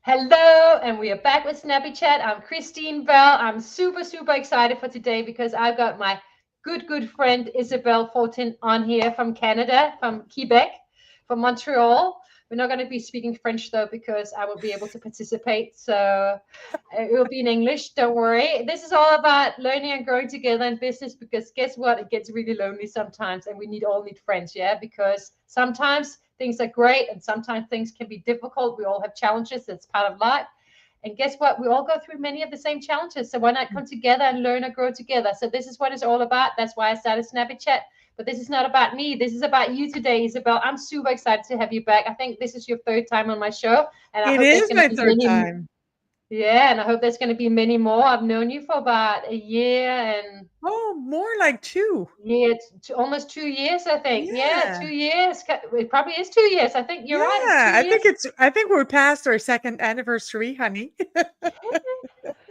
Hello, and we are back with Snappy Chat. I'm Christine Bell. I'm super excited for today because I've got my good friend Isabelle Fortin on here from Canada, from Quebec, from Montreal. We're not going to be speaking French though because I will be able to participate. So it will be in English. Don't worry. This is all about learning and growing together in business because guess what? It gets really lonely sometimes, and we all need friends, yeah? Because sometimes things are great and sometimes things can be difficult. We all have challenges. That's part of life. And guess what? We all go through many of the same challenges. So why not come together and learn and grow together? So this is what it's all about. That's why I started Snappy Chat. But this is not about me. This is about you today, Isabelle. I'm super excited to have you back. I think this is your third time on my show, and I It hope there's is going to my be third many. time. Yeah, and I hope there's going to be many more. I've known you for about a year and Oh, more like 2. yeah, it's almost 2 years, I think. Yeah, Yeah. 2 years. It probably is 2 years. I think you're right. It's Yeah, two years. I think we're past our second anniversary, honey.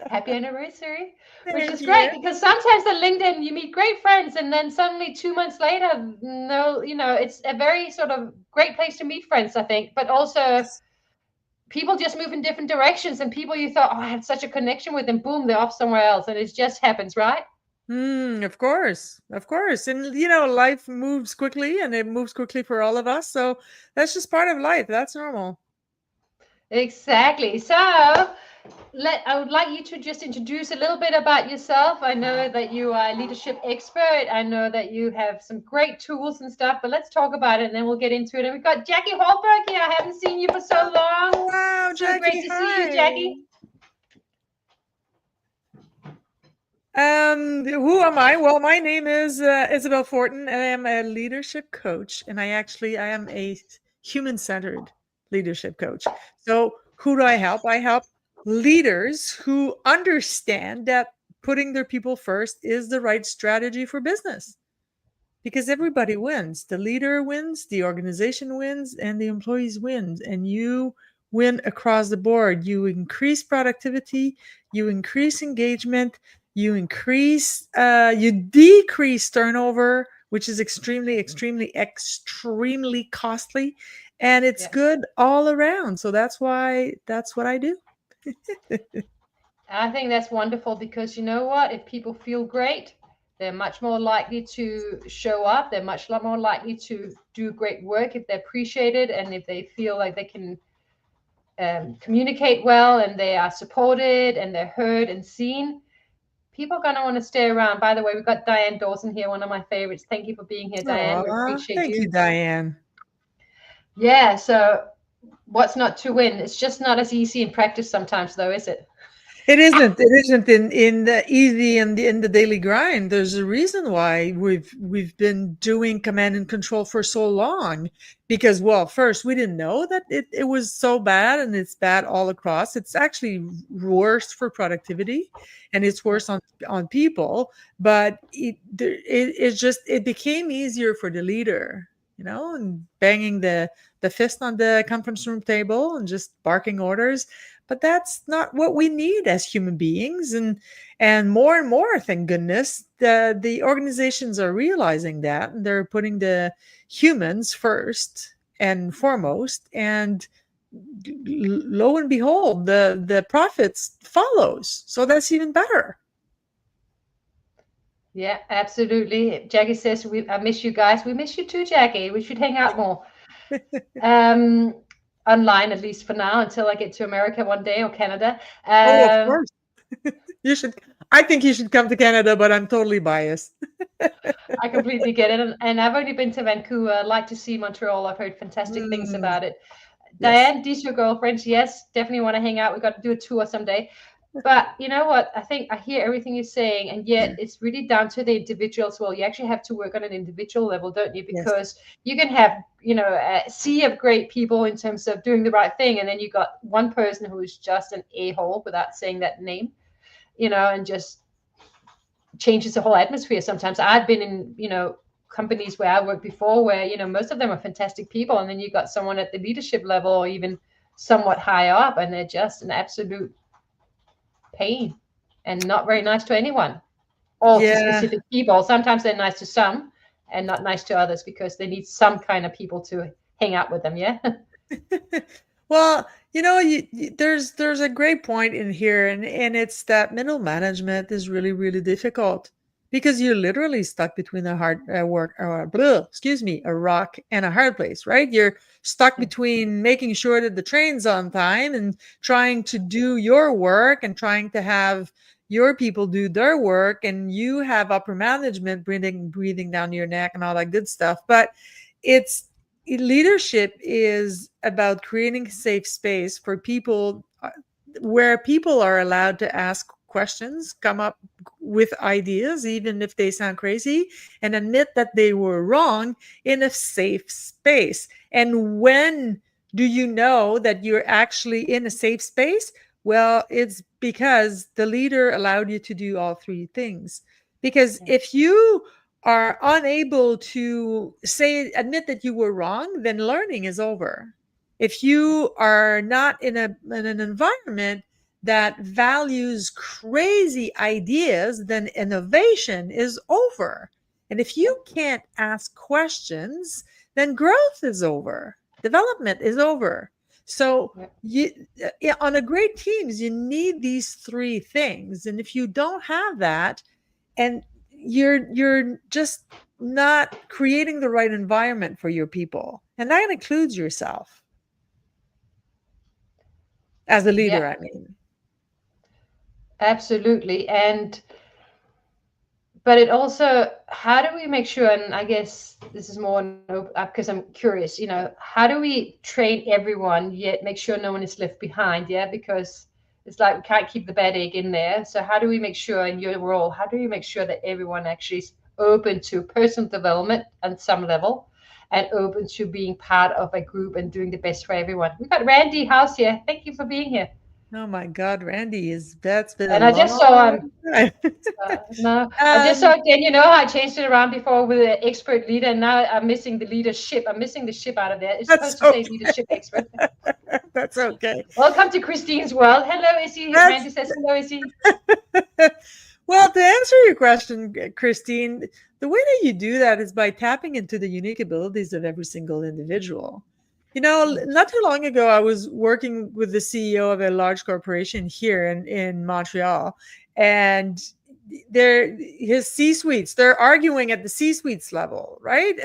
Happy anniversary, which Thank is great you. because sometimes on LinkedIn you meet great friends, and then suddenly 2 months later, no, it's a very sort of great place to meet friends, I think. But also, Yes. people just move in different directions, and people you thought, oh, I had such a connection with them, boom, they're off somewhere else, and it just happens, right? Of course. Of course. And life moves quickly and it moves quickly for all of us. So that's just part of life. That's normal. Exactly. So, I would like you to just introduce a little bit about yourself. I know that you are a leadership expert. I know that you have some great tools and stuff, but let's talk about it and then we'll get into it. And we've got Jackie Holberg here. I haven't seen you for so long. Oh, wow, So great Jackie. to see you, Hi. Jackie. Who am I? Well, my name is Isabelle Fortin, and I am a leadership coach, and I am a human-centered leadership coach. So, who do I help? I help leaders who understand that putting their people first is the right strategy for business because everybody wins. The leader wins, the organization wins, and the employees win, and you win across the board. You increase productivity, you increase engagement, you decrease turnover, which is extremely costly, and it's Yes. good all around. So that's what I do. I think that's wonderful because you know what? If people feel great, they're much more likely to show up. They're much more likely to do great work if they're appreciated and if they feel like they can communicate well and they are supported and they're heard and seen. People are going to want to stay around. By the way, we've got Diane Dawson here, one of my favorites. Thank you for being here, Diane. We Aw, appreciate thank you, you. Diane. Yeah, so what's not to win? It's just not as easy in practice sometimes, though, is it? It isn't. It isn't in the easy and in the daily grind. There's a reason why we've been doing command and control for so long. Because, well, first we didn't know that it was so bad, and it's bad all across. It's actually worse for productivity, and it's Yeah. worse on people. But it became easier for the leader, and banging the fist on the conference room table and just barking orders, but that's not what we need as human beings. And more, thank goodness, the organizations are realizing that, and they're putting the humans first and foremost, and lo and behold, the profits follows, so that's even better. Yeah, absolutely. Jackie says, I miss you guys. We miss you too, Jackie. We should hang out more. Um, Online, at least for now, until I get to America one day or Canada. Oh, of Um, course. You should. I think you should come to Canada, but I'm totally biased. I completely get it. And I've only been to Vancouver. I'd like to see Montreal. I've heard fantastic things Mm, about it. yes. Diane, these your girlfriends. Yes, definitely want to hang out. We've got to do a tour someday. But you know what? I think I hear everything you're saying, and yet it's really down to the individuals. Well, you actually have to work on an individual level, don't you? Yes. Because you can have, a sea of great people in terms of doing the right thing, and then you got one person who is just an a-hole without saying that name, and just changes the whole atmosphere. Sometimes I've been in, companies where I worked before where, most of them are fantastic people, and then you got someone at the leadership level or even somewhat high up, and they're just an absolute pain and not very nice to anyone or to Yeah. specific people. Sometimes they're nice to some and not nice to others because they need some kind of people to hang out with them. Yeah. Well, there's a great point in here, and it's that middle management is really really difficult because you're literally stuck between a hard excuse me, a rock and a hard place, right? You're stuck Mm, between making sure that the train's on time and trying to do your work and trying to have your people do their work, and you have upper management breathing down your neck and all that good stuff. But it's leadership is about creating a safe space for people, where people are allowed to ask questions, come up with ideas, even if they sound crazy, and admit that they were wrong in a safe space. And when do you know that you're actually in a safe space? Well, it's because the leader allowed you to do all three things. Because mm, if you are unable to admit that you were wrong, then learning is over. If you are not in an environment that values crazy ideas, then innovation is over. And if yeah, you can't ask questions, then growth is over. Development is over. So yeah, you on a great teams, you need these three things. And if you don't have that, and you're just not creating the right environment for your people, and that includes yourself as a yeah, leader, I mean. absolutely. And but it also, how do we make sure, and I guess this is more because I'm curious, how do we train everyone yet make sure no one is left behind? Yeah, because it's like we can't keep the bad egg in there. So how do we make sure in your role, how do you make sure that everyone actually is open to personal development on some level and open to being part of a group and doing the best for everyone? We got Randy House here. Thank you for being here. Oh my God, Randy, is that's been a And I just saw long time. no, I just saw um, again. You know how I changed it around before with the expert leader, and now I'm missing the leadership. I'm missing the ship out of there. It's supposed that's to say okay. leadership expert. That's okay. Welcome to Christine's world. Hello, Izzy. That's Randy says hello, Izzy. well, to answer your question, Christine, the way that you do that is by tapping into the unique abilities of every single individual. Mm, Not too long ago, I was working with the CEO of a large corporation here in Montreal, and his C-suites, they're arguing at the C-suites level, right?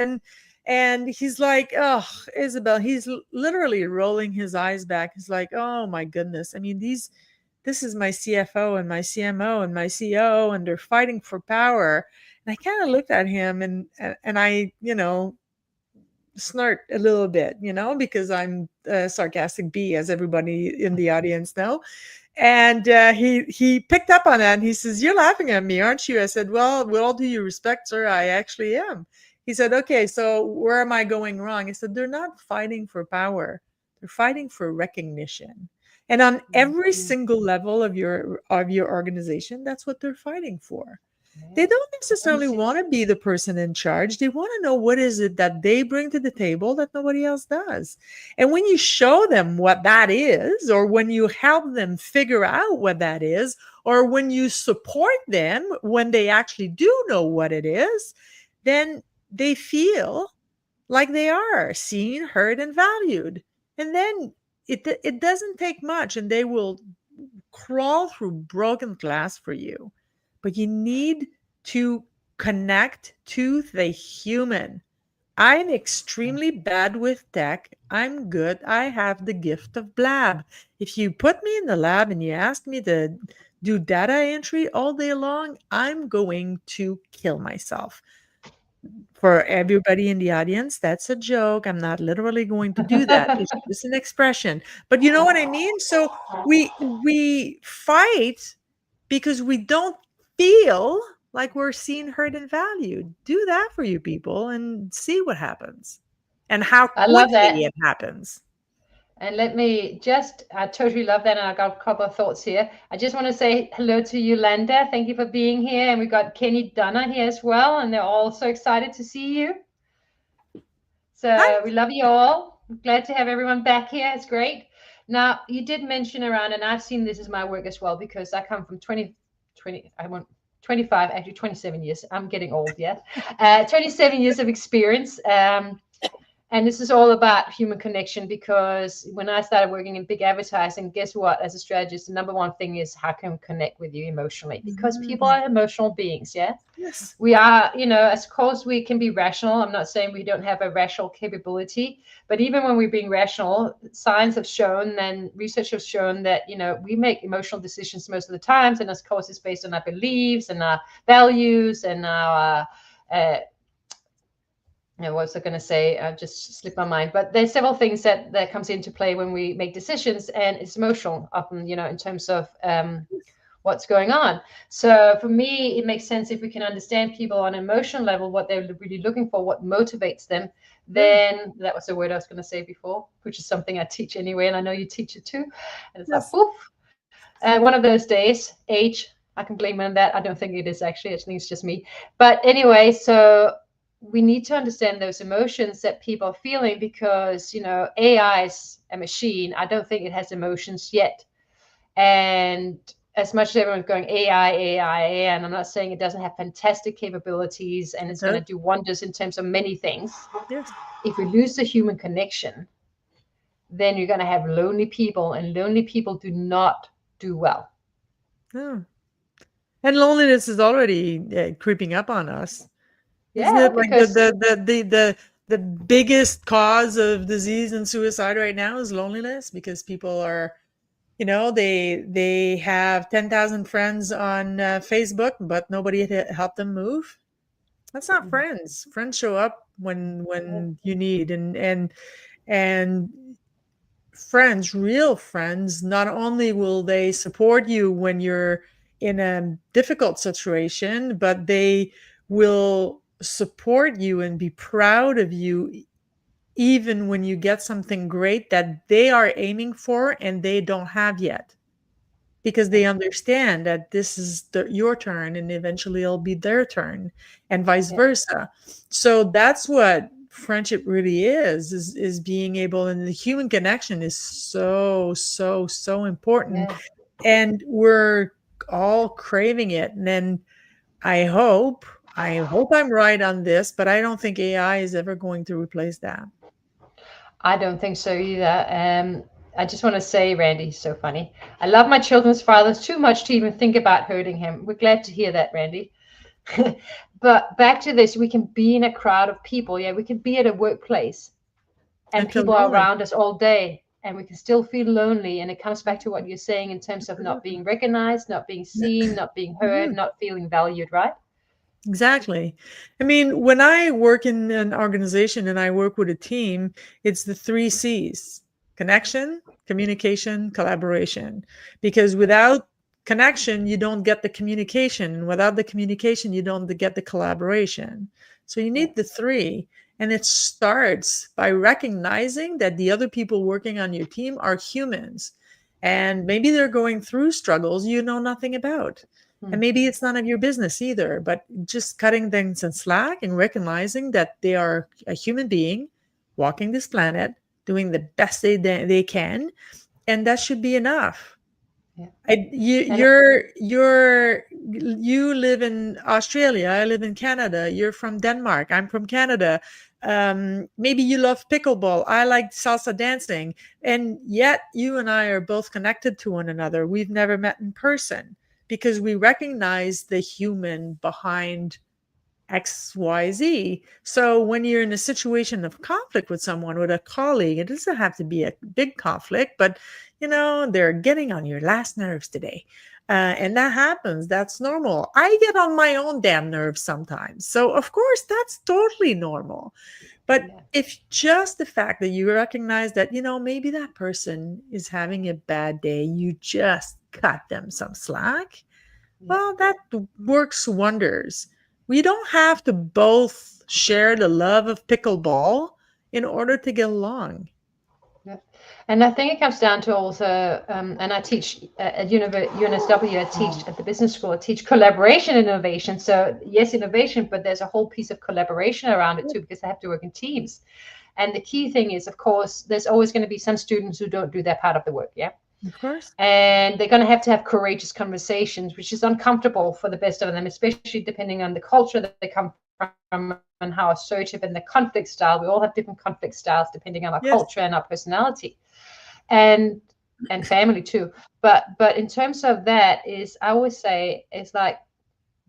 And he's like, "Oh, Isabel," he's literally rolling his eyes back. He's like, "Oh my goodness. I mean, this is my CFO and my CMO and my COO, and they're fighting for power." And I kind of looked at him, and I, snort a little bit, because I'm a sarcastic bee, as everybody in the audience know. And he picked up on that, and he says, "You're laughing at me, aren't you?" I said, "Well, with all due respect, sir, I actually am." He said, "Okay, so where am I going wrong?" I said, "They're not fighting for power; they're fighting for recognition." And on mm, every mm. single level of your organization, that's what they're fighting for. They Yeah. don't Let me necessarily see. want to be the person in charge. They want to know what is it that they bring to the table that nobody else does. And when you show them what that is, or when you help them figure out what that is, or when you support them when they actually do know what it is, then they feel like they are seen, heard, and valued. And then it doesn't take much, and they will crawl through broken glass for you. But you need to connect to the human. I'm extremely bad with tech. I'm good. I have the gift of blab. If you put me in the lab and you ask me to do data entry all day long, I'm going to kill myself. For everybody in the audience, that's a joke. I'm not literally going to do that. It's just an expression. But you know what I mean? So we fight because we don't feel like we're seen, heard, and valued. Do that for you people and see what happens and how I love quickly that. it happens. And let me just, I totally love that. And I got a couple of thoughts here. I just want to say hello to Yolanda. Thank you for being here. And we got Kenny Dunner here as well. And they're all so excited to see you. Hi. So we love you all. I'm glad to have everyone back here. It's great. Now, you did mention around, and I've seen this as my work as well, because I come from 20, I want 25, actually 27 years. I'm getting old, yeah. 27 years of experience. And this is all about human connection, because when I started working in big advertising, guess what? As a strategist, the number one thing is how can we connect with you emotionally? Because people Mhm. are emotional beings, yeah? Yes. We are, as course we can be rational. I'm not saying we don't have a rational capability, but even when we're being rational, science have shown and research has shown that, we make emotional decisions most of the times. And of course, it's based on our beliefs and our values and our, what was I going to say? I just slipped my mind. But there's several things that comes into play when we make decisions, and it's emotional often, in terms of what's going on. So for me, it makes sense if we can understand people on an emotional level, what they're really looking for, what motivates them. Yeah. Then that was the word I was going to say before, which is something I teach anyway, and I know you teach it too. And it's like, Yes. poof. One of those days, age, I can blame it on that. I don't think it is actually. I think it's just me. But anyway, so we need to understand those emotions that people are feeling, because AI is a machine. I don't think it has emotions yet. And as much as everyone's going AI, AI, AI, and I'm not saying it doesn't have fantastic capabilities and It it's going does. to do wonders in terms of many things, Yes. if we lose the human connection, then you're going to have lonely people, and lonely people do not do well. Yeah. And loneliness is already creeping up on us. Isn't Yeah, it like because the biggest cause of disease and suicide right now is loneliness, because people are, they have 10,000 friends on Facebook, but nobody to help them move. That's not friends. Friends show up when you need, and friends, real friends, not only will they support you when you're in a difficult situation, but they will support you and be proud of you even when you get something great that they are aiming for and they don't have yet, because they understand that this is your turn and eventually it'll be their turn, and vice yeah, versa. So that's what friendship really is being able, and the human connection is so so so important, yeah. and we're all craving it. And then I hope I'm right on this, but I don't think AI is ever going to replace that. I don't think so either. I just want to say, Randy, so funny. I love my children's fathers too much to even think about hurting him. We're glad to hear that, Randy. But back to this, we can be in a crowd of people. Yeah, we can be at a workplace and And feel people are lonely. around us all day, and we can still feel lonely. And it comes back to what you're saying in terms of not being recognized, not being seen, not being heard, Mhm. not feeling valued, right? Exactly. I mean, when I work in an organization and I work with a team, it's the three C's: connection, communication, collaboration. Because without connection, you don't get the communication. And without the communication, you don't get the collaboration. So you Yeah, need the three. And it starts by recognizing that the other people working on your team are humans. And maybe they're going through struggles you know nothing about. And hmm, maybe it's none of your business either, but just cutting things in slack and recognizing that they are a human being walking this planet, doing the best they can, and that should be enough. yeah. And You live in Australia. I live in Canada. You're from Denmark. I'm from Canada. Maybe you love pickleball. I like salsa dancing, and yet you and I are both connected to one another. We've never met in person because we recognize the human behind XYZ. So when you're in a situation of conflict with someone, with a colleague, it doesn't have to be a big conflict, but they're getting on your last nerves today. And that happens. That's normal. I get on my own damn nerves sometimes. So, of course, that's totally normal. But yeah, if just the fact that you recognize that, maybe that person is having a bad day, you just cut them some slack, yeah. well, that works wonders. We don't have to both share the love of pickleball in order to get along. Yeah. And I think it comes down to also, and I teach at UNSW, I teach at the business school, I teach collaboration and innovation. So yes, innovation, but there's a whole piece of collaboration around it too, because they have to work in teams. And the key thing is, of course, there's always going to be some students who don't do that part of the work. Yeah. Of course. And they're going to have courageous conversations, which is uncomfortable for the best of them, especially depending on the culture that they come from, and how assertive and the conflict style. We all have different conflict styles depending on our Yes. culture and our personality, and family too. But in terms of that, is I always say is like,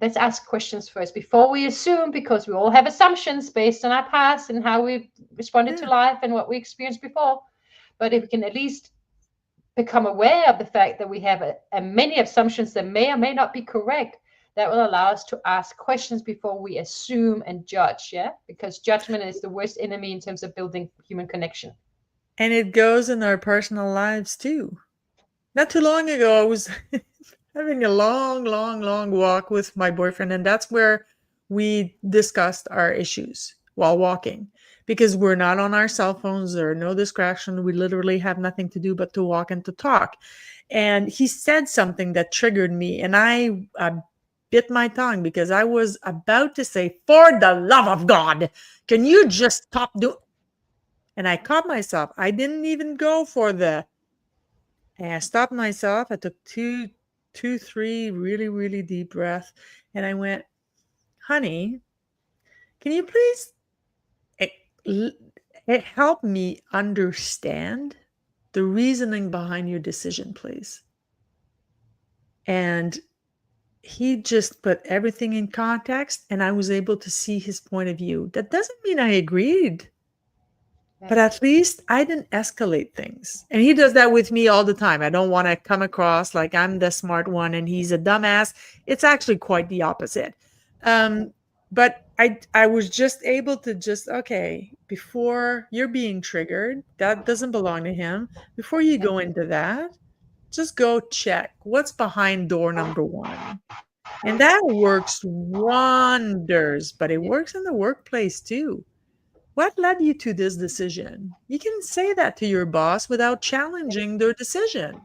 let's ask questions first before we assume, because we all have assumptions based on our past and how we responded to Yeah. life and what we experienced before. But if we can at least become aware of the fact that we have many assumptions that may or may not be correct, that will allow us to ask questions before we assume and judge. Yeah, because judgment is the worst enemy in terms of building human connection. And it goes in our personal lives too. Not too long ago, I was having a long, long, long walk with my boyfriend, and that's where we discussed our issues while walking, because we're not on our cell phones. There are no distractions. We literally have nothing to do but to walk and to talk. And he said something that triggered me, and I bit my tongue because I was about to say, "For the love of God, can you just stop doing?" And I caught myself. I didn't even go for the. And I stopped myself. I took three really, really deep breaths, and I went, "Honey, can you please eh, l- help me understand the reasoning behind your decision, please?" And he just put everything in context, and I was able to see his point of view. That doesn't mean I agreed, but Yeah. at least I didn't escalate things. And he does that with me all the time. I don't want to come across like I'm the smart one and he's a dumbass. It's actually quite the opposite. Um, but I was just able to just, okay, before you're being triggered, that doesn't belong to him. Before you go into that, just go check what's behind door number one. And that works wonders, but it Yeah. works in the workplace too. What led you to this decision? You can say that to your boss without challenging their decision.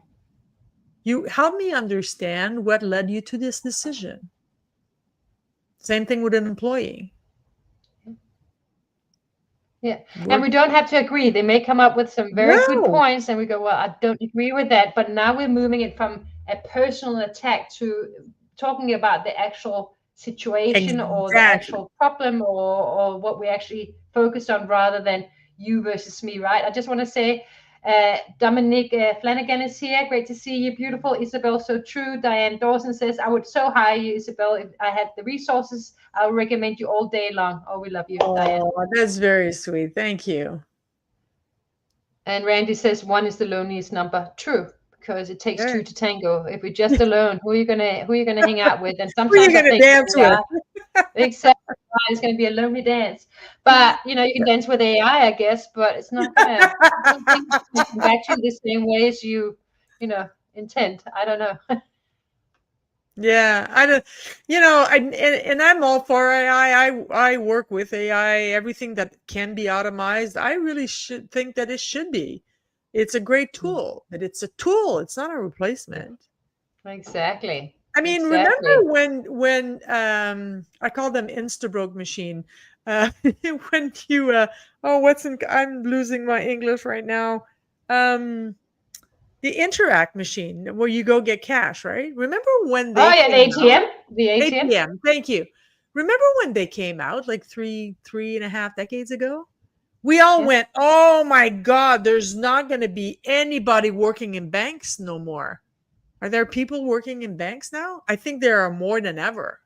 You help me understand what led you to this decision. Same thing with an employee. Yeah, and Work. we don't have to agree. They may come up with some very good No, points, and we go, "Well, I don't agree with that." But now we're moving it from a personal attack to talking about the actual situation or the exactly. actual problem, or what we actually focused on, rather than you versus me, right? I just want to say, Dominic Flanagan is here. Great to see you. Beautiful. Isabel, so true. Diane Dawson says, "I would so hire you, Isabel, if I had the resources. I'll recommend you all day long." Oh, we love you, Diane. Oh, that's very sweet. Thank you. And Randy says one is the loneliest number. True, because it takes Yeah. two to tango. If we're just alone, who are you gonna hang out with? And Who are you sometimes I going to think dance with? exactly it's gonna be a lonely dance. But you can dance with AI, I guess, but it's not gonna. I don't think it's gonna come back to you the same way as you know, intend. I don't know. Yeah, I don't, and I'm all for AI. I work with AI. Everything that can be automized, I really should think that it should be. It's a great tool, but it's a tool. It's not a Yeah, replacement. exactly, I mean, remember exactly. when I call them Instabroke machine, uh, when you oh, I'm losing my English right now. Um, the Interact machine where you go get cash, right? Remember when Oh they yeah, the came out? ATM, the ATM. ATM, thank you. Remember when they came out like three and a half decades ago? We all Yeah. went, "Oh my God, there's not going to be anybody working in banks no more." Are there people working in banks now? I think there are more than ever.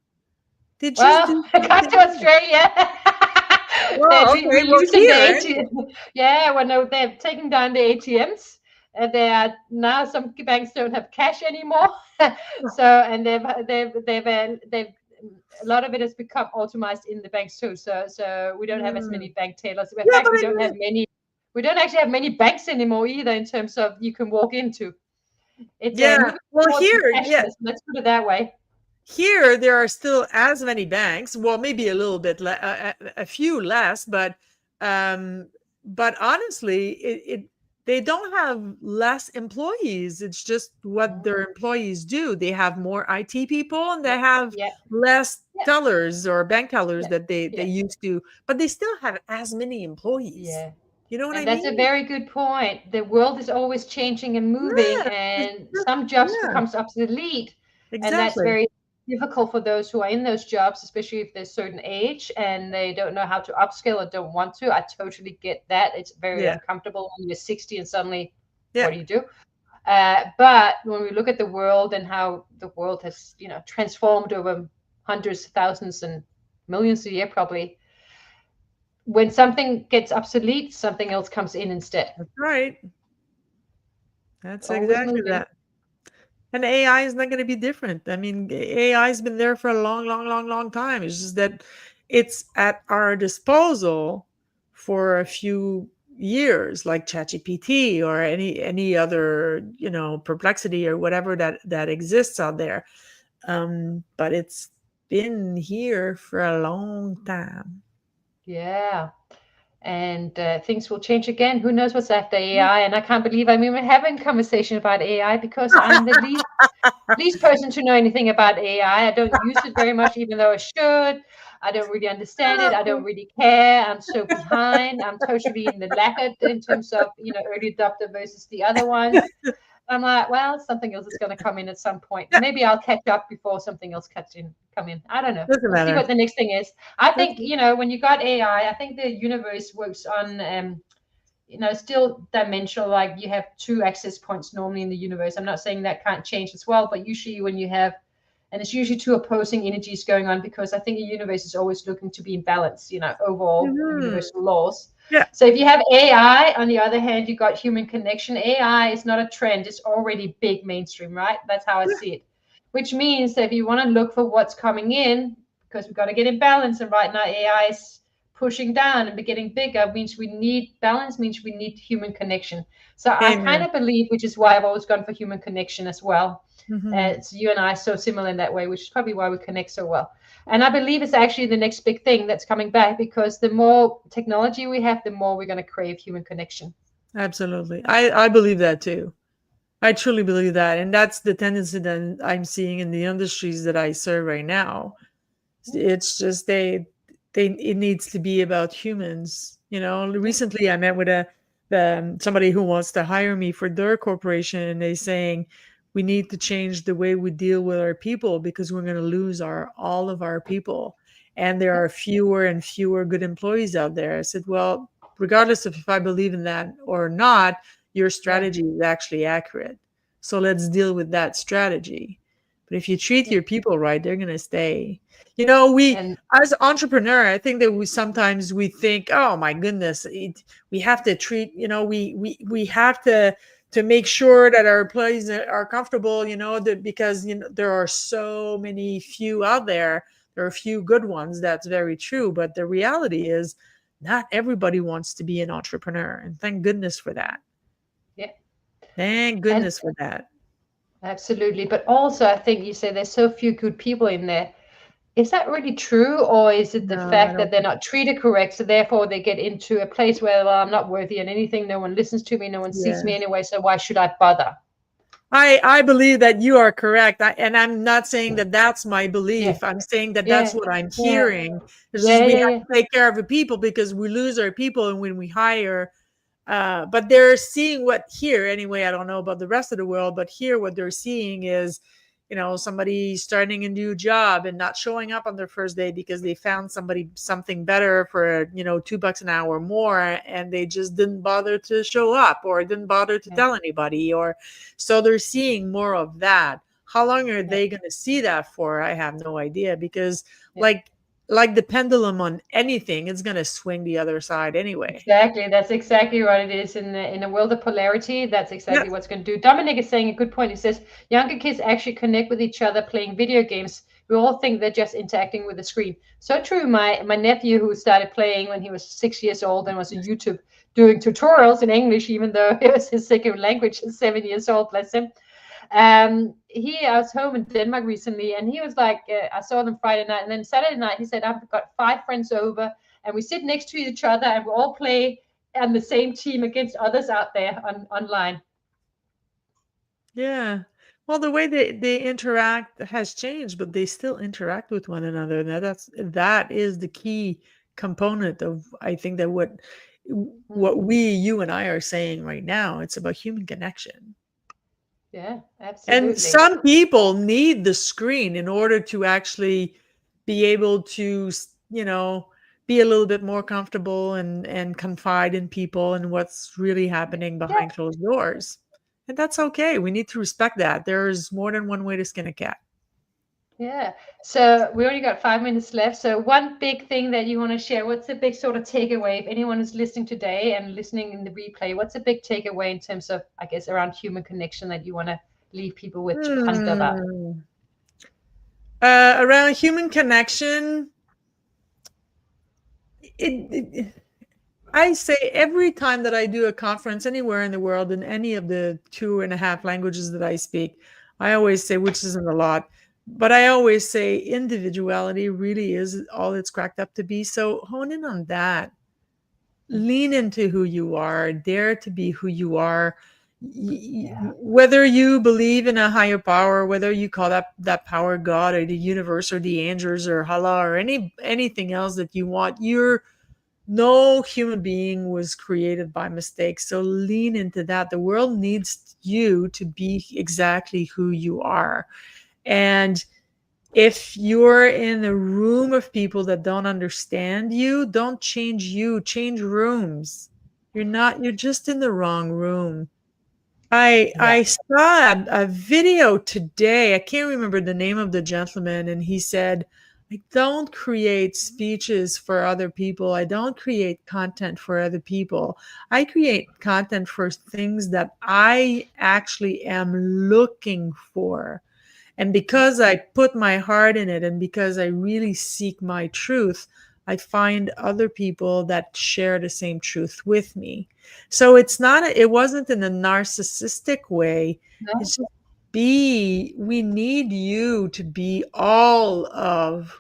They just Well, do I got something to else. Australia. They're Well, okay, well reusing the here, ATM. Yeah, when they're taking down the ATMs, and they are now some banks don't have cash anymore. So, and they've a lot of it has become automated in the banks too. So we don't have as mm, many bank tailors. In yeah, fact, but we I don't have mean, many. We don't actually have many banks anymore either in terms of you can walk into. It's yeah. moving Well, towards the here, yeah, cashless. Let's put it that way. here there are still as many banks. Well, maybe a little bit, a few less, um, but honestly, they don't have less employees. It's just what their employees do. They have more IT people, and they Yeah, have yeah, less yeah, tellers or bank tellers yeah, that they yeah. used to, but they still have as many employees. Yeah. You know what I And that's a mean? very good point. The world is always changing and moving, Yeah, it's and just, some jobs yeah, becomes obsolete, and that's exactly. very difficult for those who are in those jobs, especially if they're certain age and they don't know how to upskill or don't want to. I totally get that. It's very Yeah. uncomfortable when you're 60 and suddenly, Yeah. what do you do? But when we look at the world and how the world has, transformed over hundreds, thousands, and millions a year, probably, when something gets obsolete, something else comes in instead. That's right. That's Always exactly moving. that. And AI is not going to be different. I mean, AI has been there for a long, long, long, long time. It's just that it's at our disposal for a few years, like ChatGPT or any other, perplexity or whatever that exists out there. But it's been here for a long time. Yeah. And things will change again. Who knows what's after AI? And I can't believe I'm even having a conversation about AI because I'm the least person to know anything about AI. I don't use it very much, even though I should. I don't really understand it. I don't really care. I'm so behind. I'm totally in the laggard in terms of early adopter versus the other ones. I'm like, well, something else is going to come in at some point. Yeah, Maybe I'll catch up before something else come in. I don't know. doesn't We'll see matter. what the next thing is. I think, Doesn't- when you got AI, I think the universe works on, still dimensional. Like you have two access points normally in the universe. I'm not saying that can't change as well, but usually when you have, and it's usually two opposing energies going on because I think the universe is always looking to be in balance, overall Mhm. universal laws. Yeah. So if you have AI, on the other hand, you got human connection. AI is not a trend; it's already big mainstream, right? That's how I see it. Which means that if you want to look for what's coming in, because we've got to get in balance, and right now AI is pushing down and getting bigger, means we need balance, means we need human connection. So I kind Amen. of believe, which is why I've always gone for human connection as well. Mhm. It's you and I so similar in that way, which is probably why we connect so well. And I believe it's actually the next big thing that's coming back because the more technology we have, the more we're going to crave human connection. Absolutely. I believe that too. I truly believe that. And that's the tendency that I'm seeing in the industries that I serve right now. It's just they it needs to be about humans. Yeah, Recently I met with somebody who wants to hire me for their corporation, and they saying we need to change the way we deal with our people because we're going to lose our all of our people, and there yeah, are fewer and fewer good employees out there. I said, well, regardless of if I believe in that or not, your yeah, strategy is actually accurate. So let's deal with that strategy. But if you treat yeah. your people right, they're going to stay. We And as entrepreneur, I think that we think, oh my goodness, we have to treat, we have to make sure that our employees are comfortable, because there are so many few out there. There are a few good ones. That's very true. But the reality is, not everybody wants to be an entrepreneur, and thank goodness for that. yeah, Thank and goodness for that. absolutely. But also, I think you say there's so few good people in there. Is that really true, or is it the No, I fact that don't they're think. not treated correct, so therefore they get into a place where, well, I'm not worthy in anything, no one listens to me, no one sees me Yeah. anyway, so why should I bother? I believe that you are correct. And I'm not saying that that's my Yeah, belief. I'm saying that that's yeah, what I'm yeah, hearing. It's just yeah, we yeah, have yeah, to take care of the people because we lose our people, and when we hire, but they're seeing what here anyway. I don't know about the rest of the world, but here what they're seeing is, somebody starting a new job and not showing up on their first day because they found something better for $2 an hour more, and they just didn't bother to show up or didn't bother to yeah, tell anybody, or so they're seeing more of that. How long are yeah, they going to see that for? I have no idea, because yeah. like the pendulum on anything, it's going to swing the other side anyway. Exactly. That's exactly what it is in the world of polarity. That's Yeah. exactly what's going to do. Dominic is saying a good point. He says younger kids actually connect with each other playing video games. We all think they're just interacting with the screen. So true. My nephew who started playing when he was 6 years old and was on YouTube doing tutorials in English, even though it was his second language, he's 7 years old, bless him. I was home in Denmark recently, and he was like, I saw them Friday night, and then Saturday night he said, I've got 5 friends over, and we sit next to each other, and we all play on the same team against others out there online. Yeah. Well, the way they interact has changed, but they still interact with one another. That is the key component of, I think, that Hmm. you and I are saying right now. It's about human connection. Yeah, And absolutely. some people need the screen in order to actually be able to, be a little bit more comfortable and confide in people and what's really happening Yeah, behind closed doors. And that's okay. We need to respect that. There's more than one way to skin a cat. yeah. So we only got 5 minutes left. So one big thing that you want to share, what's the big sort of takeaway? If anyone is listening today and listening in the replay, what's a big takeaway in terms of, I guess, around human connection that you want to leave people with to ponder about? Hmm. Around human connection, it I say every time that I do a conference anywhere in the world in any of the 2.5 languages that I speak, I always say, which isn't a lot, but I always say individuality really is all it's cracked up to be. So hone in on that. Lean into who you are, dare to be who you are. Yeah. Whether you believe in a higher power, whether you call that power God or the universe or the angels or Allah or anything else that you want, no human being was created by mistake. So lean into that. The world needs you to be exactly who you are. And if you're in a room of people that don't understand you, don't change you, change rooms. You're just in the wrong room. Yeah. I saw a video today. I can't remember the name of the gentleman, and he said, "I don't create speeches for other people. I don't create content for other people. I create content for things that I actually am looking for." And because I put my heart in it and because I really seek my truth, I find other people that share the same truth with me. So it wasn't in a narcissistic way. No? It's just we need you to be all of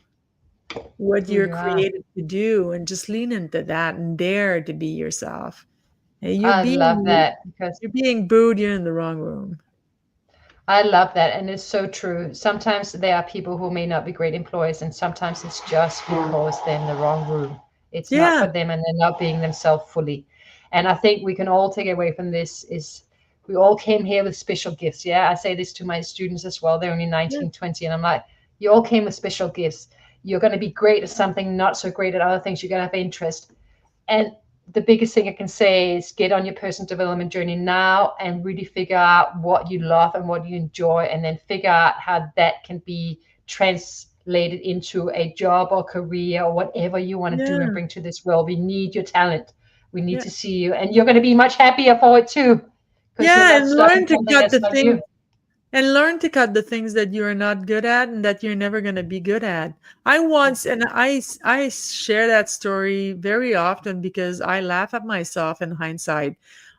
what Who you're you are. created to do and just lean into that and dare to be yourself. And I love that because you're being booed, you're in the wrong room. I love that. And it's so true. Sometimes there are people who may not be great employees, and sometimes it's just because they're in the wrong room. It's not Yeah. for them and they're not being themselves fully. And I think we can all take away from this is we all came here with special gifts. Yeah. I say this to my students as well. They're only Yeah. 19, 20, and I'm like, you all came with special gifts. You're going to be great at something, not so great at other things. You're going to have interest. And the biggest thing I can say is get on your personal development journey now and really figure out what you love and what you enjoy, and then figure out how that can be translated into a job or career or whatever you want to do and Yeah. bring to this world. We need your talent. We need Yeah. to see you, and you're going to be much happier for it too, because you're Yeah, not and stuck in learn to something cut that's the not things you. and learn to cut the things that you're not good at and that you're never going to be good at. I once and I share that story very often because I laugh at myself in hindsight.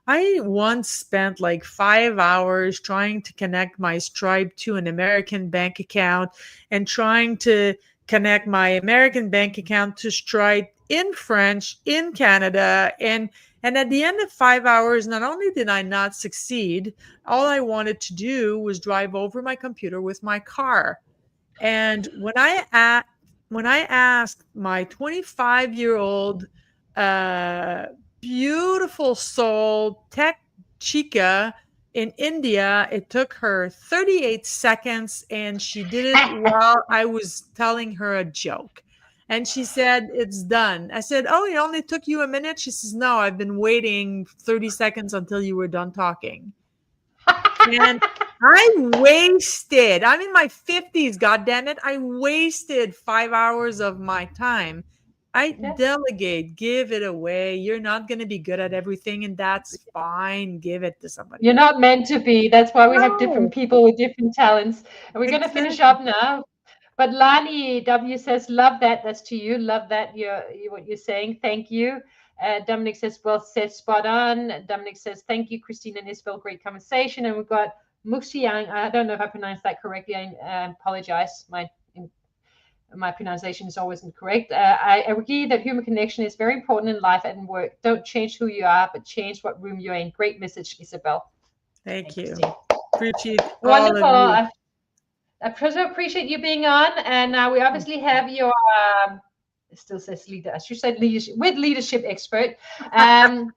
I once spent like 5 hours trying to connect my Stripe to an American bank account and trying to connect my American bank account to Stripe in French in Canada, and at the end of 5 hours not only did I not succeed, all I wanted to do was drive over my computer with my car. And when I asked my 25-year-old uh, beautiful soul tech chica in India, it took her 38 seconds, and she did it while I was telling her a joke. And she said, "It's done." I said, "Oh, it only took you a minute?" She says, "No, I've been waiting 30 seconds until you were done talking." And I'm in my 50s, God damn it. I wasted 5 hours of my time. I Yeah. delegate, give it away. You're not going to be good at everything, and that's fine. Give it to somebody You're else. not meant to be. That's why we have different No, people with different talents. And we're going to finish exactly. up now. But Lani W says, "Love that." That's to you. Love that. What you're saying. Thank you. Dominic says, "Well said, spot on." Dominic says, "Thank you, Christine and Isabel. Great conversation." And we've got Muxiang. I don't know if I pronounced that correctly. I apologize. My pronunciation is always incorrect. I agree that human connection is very important in life and work. Don't change who you are, but change what room you're in. Great message, Isabel Thank and you. Christine. Appreciate all Wonderful. of you. I so appreciate you being on. And we obviously have your, it still says leader, I should say leadership, with leadership expert. Um,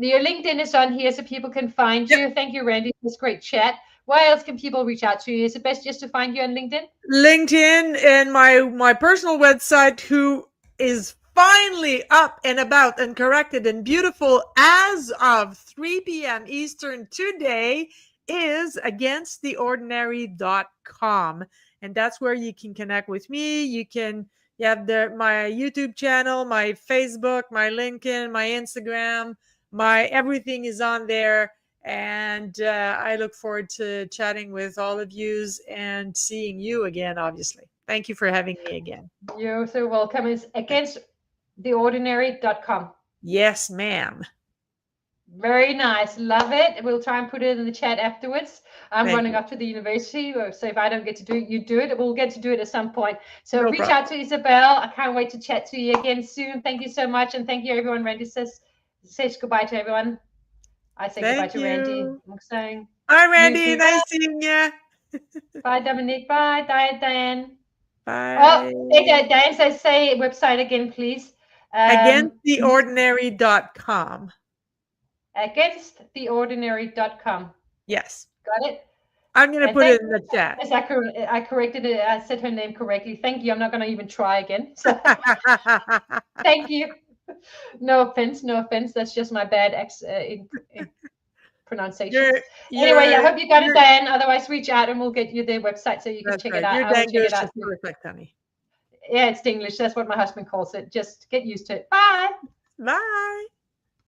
Your LinkedIn is on here so people can find Yep. you. Thank you, Randy, for this great chat. Why else can people reach out to you? Is it best just to find you on LinkedIn? LinkedIn and my personal website, who is finally up and about and corrected and beautiful as of 3 p.m. Eastern today, is againsttheordinary.com. And that's where you can connect with me. You have my YouTube channel, my Facebook, my LinkedIn, my Instagram, my everything is on there. And I look forward to chatting with all of yous and seeing you again, obviously. Thank you for having me again. You're so welcome. It's againsttheordinary.com. Yes, ma'am. Very nice. Love it. We'll try and put it in the chat afterwards. I'm Thank running you. off to the university, so if I don't get to do it, you do it. We'll get to do it at some point. So No reach problem. out to Isabelle. I can't wait to chat to you again soon. Thank you so much. And thank you, everyone. Randy says goodbye to everyone. I say goodbye Thank to Randy. you. I'm saying Bye, you Randy. too. Nice seeing you. Bye, Dominique. Bye, Diane. Oh, Bye. Diane says, say website again, please. Againsttheordinary.com. Againsttheordinary.com. Yes. Got it? I'm going to And put thank it in you. the chat. Yes, I corrected it. I said her name correctly. Thank you. I'm not going to even try again. So thank you. No offense. No offense. That's just my bad pronunciations. Anyway, I hope you got it, Diane. Otherwise, reach out and we'll get you their website so you can That's check it right. out. Your I will check it Danglish out is too. perfect, honey. Yeah, it's English. That's what my husband calls it. Just get used to it. Bye. Bye.